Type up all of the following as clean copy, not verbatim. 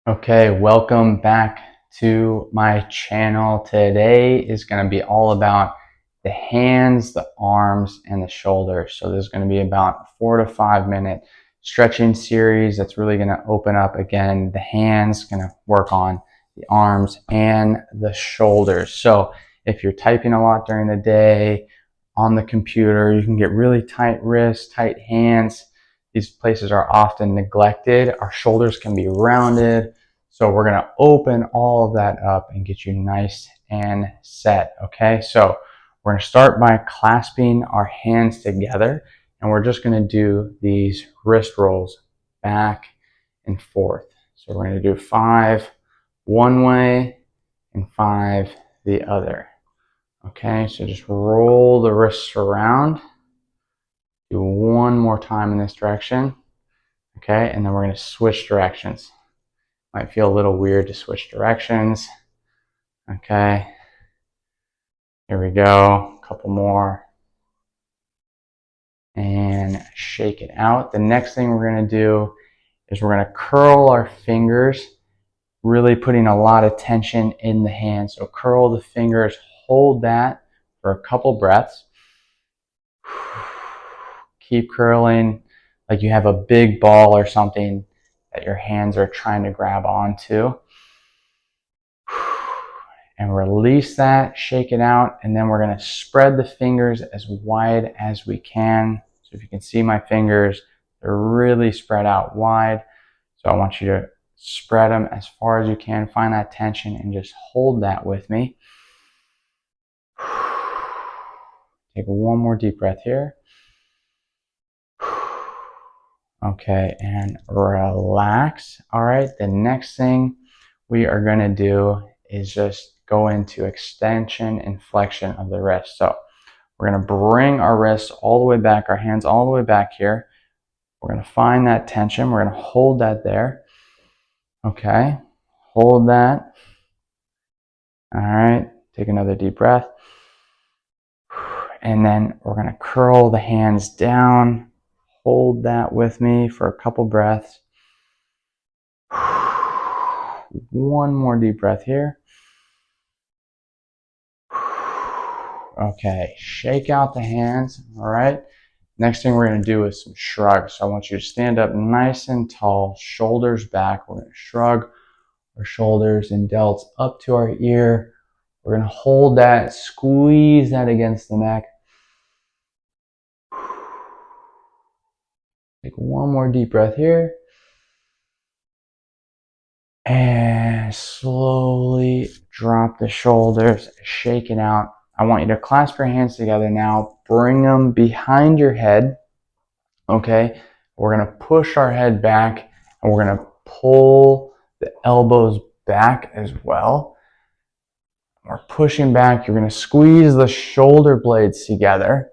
Okay, welcome back to my channel. Today is going to be all about the hands, the arms, and the shoulders. So there's going to be about a 4 to 5 minute stretching series that's really going to open up again the hands, going to work on the arms and the shoulders. So if you're typing a lot during the day on the computer, you can get really tight wrists, tight hands. These places are often neglected. Our shoulders can be rounded. So we're going to open all of that up and get you nice and set. Okay, so we're going to start by clasping our hands together, and we're just going to do these wrist rolls back and forth. So we're going to do 5 one way and 5 the other. Okay, so just roll the wrists around. Do one more time in this direction. Okay, and then we're going to switch directions. Might feel a little weird to switch directions. Okay, here we go. A couple more. And shake it out. The next thing we're going to do is we're going to curl our fingers, really putting a lot of tension in the hand. So curl the fingers, hold that for a couple breaths. Keep curling like you have a big ball or something that your hands are trying to grab onto. And release that, shake it out, and then we're going to spread the fingers as wide as we can. So if you can see my fingers, they're really spread out wide. So I want you to spread them as far as you can, find that tension, and just hold that with me. Take one more deep breath here. Okay, and relax. All right, the next thing we are going to do is just go into extension and flexion of the wrist. So we're going to bring our wrists all the way back, our hands all the way back here. We're going to find that tension. We're going to hold that there. Okay, hold that. All right, take another deep breath. And then we're going to curl the hands down. Hold that with me for a couple breaths. One more deep breath here. Okay, shake out the hands. All right. Next thing we're going to do is some shrugs. So I want you to stand up nice and tall, shoulders back. We're going to shrug our shoulders and delts up to our ear. We're going to hold that, squeeze that against the neck. Take one more deep breath here. And slowly drop the shoulders, shake it out. I want you to clasp your hands together now. Bring them behind your head. Okay, we're going to push our head back and we're going to pull the elbows back as well. We're pushing back. You're going to squeeze the shoulder blades together.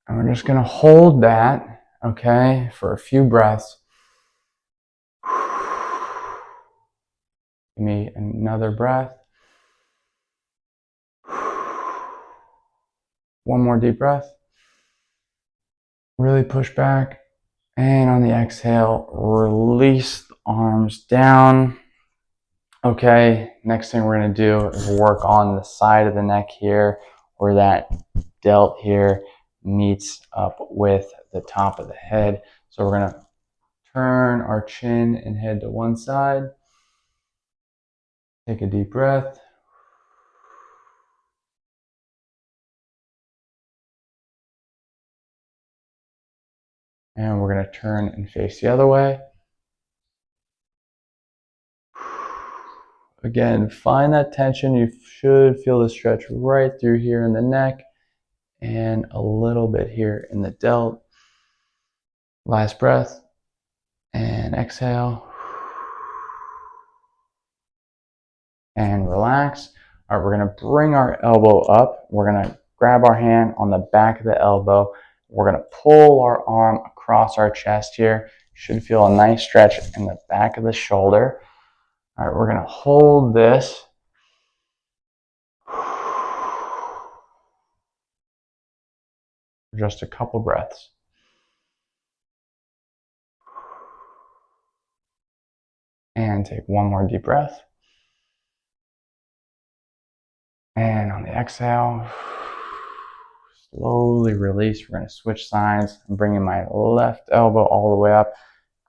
And we're just going to hold that, okay, for a few breaths. Give me another breath. One more deep breath. Really push back. And on the exhale, release the arms down. Okay, next thing we're going to do is work on the side of the neck here, where that delt here meets up with the top of the head. So we're going to turn our chin and head to one side. Take a deep breath. And we're going to turn and face the other way. Again, find that tension. You should feel the stretch right through here in the neck and a little bit here in the delt. Last breath and exhale. And relax. All right, we're going to bring our elbow up. We're going to grab our hand on the back of the elbow. We're going to pull our arm across our chest here. Should feel a nice stretch in the back of the shoulder. All right, we're going to hold this. Just a couple breaths. And take one more deep breath. And on the exhale, slowly release. We're going to switch sides. I'm bringing my left elbow all the way up,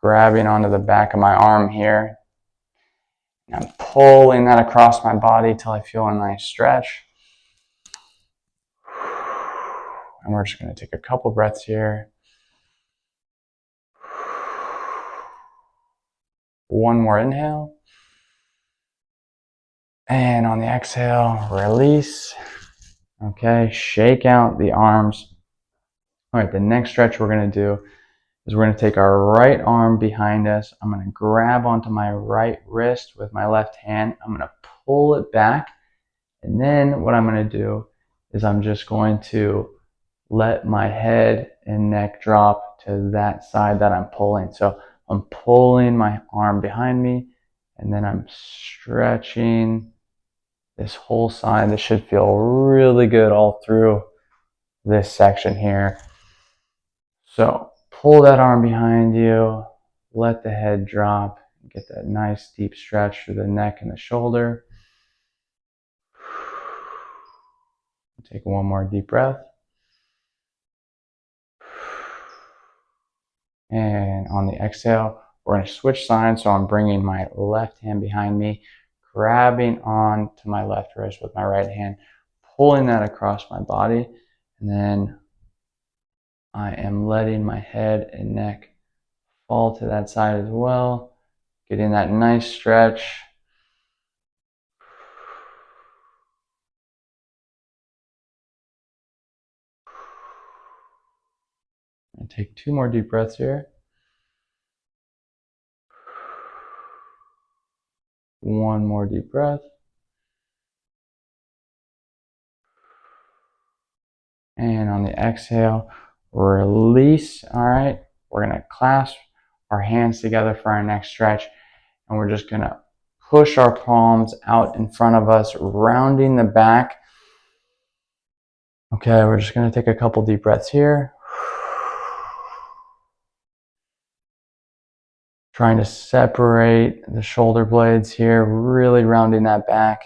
grabbing onto the back of my arm here. And I'm pulling that across my body till I feel a nice stretch. And we're just going to take a couple breaths here. One more inhale. And on the exhale, release. Okay, shake out the arms. All right, the next stretch we're going to do is we're going to take our right arm behind us. I'm going to grab onto my right wrist with my left hand. I'm going to pull it back. And then what I'm going to do is I'm just going to let my head and neck drop to that side that I'm pulling. So I'm pulling my arm behind me, and then I'm stretching this whole side. This should feel really good all through this section here. So pull that arm behind you, let the head drop, get that nice deep stretch through the neck and the shoulder. Take one more deep breath. And on the exhale, we're going to switch sides. So I'm bringing my left hand behind me, grabbing on to my left wrist with my right hand, pulling that across my body. And then I am letting my head and neck fall to that side as well, getting that nice stretch. And take two more deep breaths here. One more deep breath. And on the exhale, release. All right, we're going to clasp our hands together for our next stretch. And we're just going to push our palms out in front of us, rounding the back. Okay, we're just going to take a couple deep breaths here. Trying to separate the shoulder blades here, really rounding that back.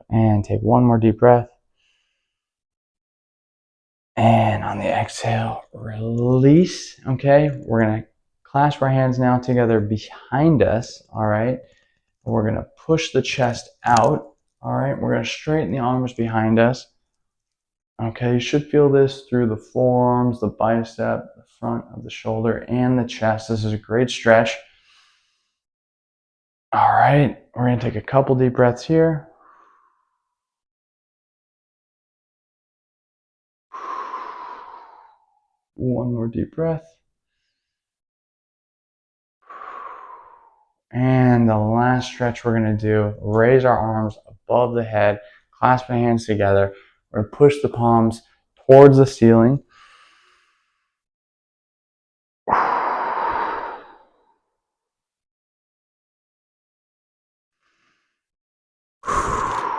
And take one more deep breath. And on the exhale, release. Okay, we're going to clasp our hands now together behind us. All right, we're going to push the chest out. All right, we're going to straighten the arms behind us. Okay, you should feel this through the forearms, the bicep, the front of the shoulder, and the chest. This is a great stretch. All right, we're going to take a couple deep breaths here. One more deep breath. And the last stretch we're going to do, raise our arms above the head, clasp the hands together. We're going to push the palms towards the ceiling.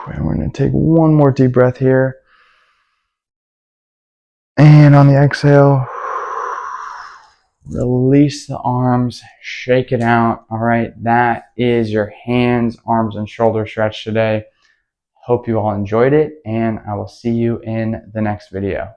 And we're going to take one more deep breath here. And on the exhale, release the arms, shake it out. All right, that is your hands, arms, and shoulder stretch today. Hope you all enjoyed it, and I will see you in the next video.